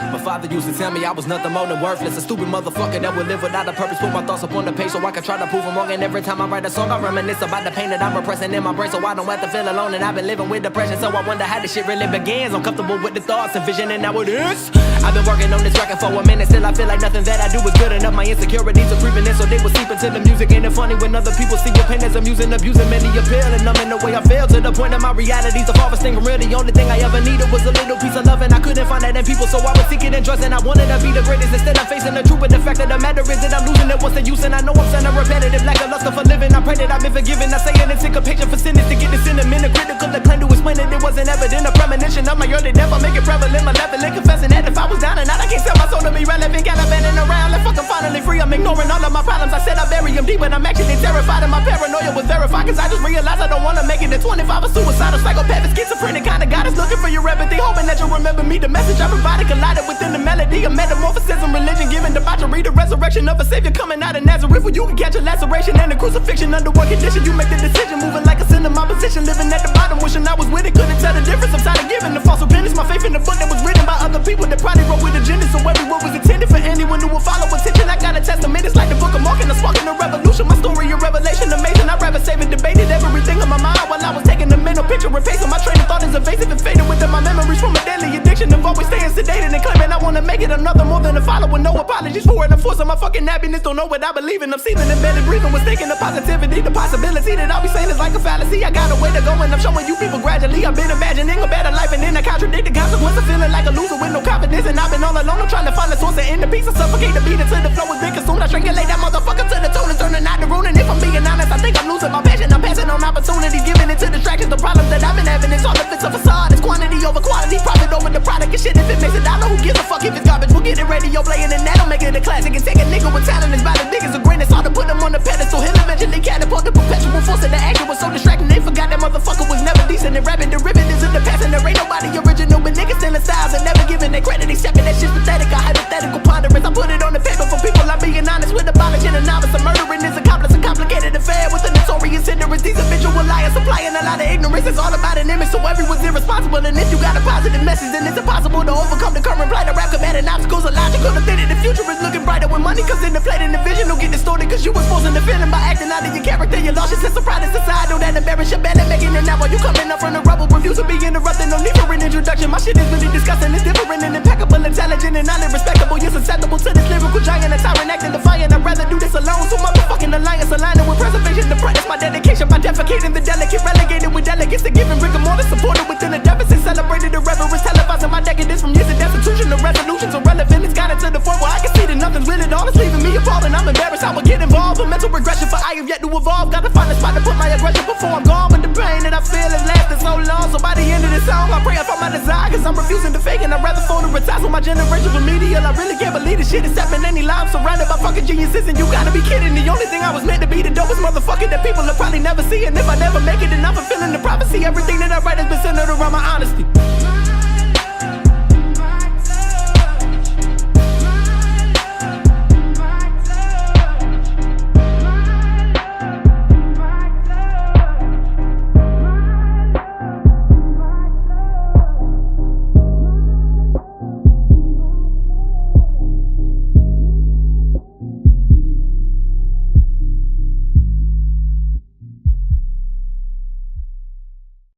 My father used to tell me I was nothing more than worthless, a stupid motherfucker that would live without a purpose. Put my thoughts up on the page so I can try to prove them wrong. And every time I write a song I reminisce about the pain that I'm repressing in my brain, so I don't have to feel alone. And I've been living with depression, so I wonder how this shit really begins. I'm comfortable with the thoughts and vision, and now it is. I've been working on this record for a minute, still I feel like nothing that I do is good enough. My insecurities are creeping in, so they will seep into the music. Ain't it funny when other people see your pain as I'm using, abusing, many appeal, and I'm in the way I feel, to the point that my reality's the farthest thing from real. The only thing I ever needed was a little piece of love, and I couldn't find that in people, so I was seeking in drugs, and I wanted to be the greatest. Instead I'm facing the truth, but the fact of the matter is that I'm losing it. What's the use? And I know I'm sounding repetitive, like a luster for living. I pray that I've been forgiven. I say an anticipation for sinners to get this in a minute. Critical acclaim to explain it, it wasn't evident. A premonition of my early death, I make it prevalent. My level and confessing that if I was down and out, I can't sell my soul to be relevant. Got abandoning around, and fucking finally free. I'm ignoring all of my problems. I said I bury them deep, but I'm actually terrified, and my paranoia was verified. Cause I just realized I don't wanna make it to 25. A suicidal, psychopathic, schizophrenic kind of God is looking for your empathy, hoping that you'll remember me. The message I provided collided within the melody of metamorphosis and religion, giving debauchery, the resurrection of a savior coming out of Nazareth, where you can catch a laceration and a crucifixion. Under one condition, you make the decision, moving like a sin in my position, living at the bottom, wishing I was with it, couldn't tell the difference. I'm tired of giving the false repentance, my faith in the book that was written by other people that probably wrote with agendas, so every word was intended for anyone who will follow attention. I got a testament, it's like the book of Mark, and I'm sparking a revolution. My story a revelation, amazing. I'd rather save it, debated everything on my mind while I was taking the mental picture, replacing my train of thought is evasive and fading within my memories from a deadly addiction of always staying sedated and claiming I wanna make it another more than a follower. No apologies for it, I'm forcing my fucking happiness, don't know what I believe in. I'm seething, embedded, breathing, mistaking the positivity, the possibility that I'll be saying is like a fallacy. I got a way to go and I'm showing you people gradually. I've been imagining a better life and then I contradict the consequence of feeling like a loser with no confidence. And I've been all alone, I'm trying to find the source and end the peace. I suffocate the beat until the flow has been consumed. I strangulate that motherfucker to the tune and turning out the ruin. And if I'm being honest, I think I'm losing my passion. I'm passing on opportunities, giving it to distractions. The problems that I've been having is all if it's a facade. It's quantity over quality, profit over the product and shit. If it makes $1, who gives a fuck if it's garbage? We'll get it radio playing and that'll make it a classic. And take a nigga with talent is about as big as a grain. It's hard to put him on the pedestal. He'll eventually catapult. The perpetual force of the action was so distracting. They forgot that motherfucker was never decent. And rapping derivatives in the past, and there ain't nobody original. But niggas stealing styles and never giving their credit. Accepting that shit's pathetic. A hypothetical ponderance. I put it on the paper for people. I'm being honest with abolishing a novice. A murdering is a complex and complicated affair with a notorious hindrance. These habitual liars supplying a lot of ignorance. It's all about an image, so everyone's irresponsible. And if you got a positive message, then it's impossible to overcome the current plight of rap. Combating obstacles illogical to think that the future is looking brighter when money comes into play. And the vision will get distorted cause you was forcing the feeling by acting out of your character. You lost your sense of pride and societal that embarrass your bad at making it now while you coming up from the rubble. Refuse to be interrupted, no need for an introduction. My shit is really disgusting, it's different and impeccable, intelligent and highly respectable. You're susceptible to this lyrical giant, a tyrant acting defiant. I'd rather do this alone, so motherfucking alliance aligning with preservation. The practice my dedication by defecating the delicate, relegated with delegates to giving rigor mortis, supported within a deficit, celebrated the reverence, televising my decadence from years of destitution. The resolutions are relevant, it's got it to the point where I can see that nothing's really all. It's leaving me appalled and I'm embarrassed I would get involved. A mental regression for I have yet to evolve. Gotta find a spot to put my aggression before I'm gone. But the pain that I feel has lasted so long, so by the end of this song I pray I find my desire, cause I'm refusing to fake and I'd rather fold and retire. So my generation remedial, I really can't believe this shit is happening any lie. I'm surrounded by fucking geniuses and you gotta be kidding. The only thing I was meant to be the dopest motherfucker that people will probably never see. And if I never make it then I'm fulfilling the prophecy. Everything that I write has been centered around my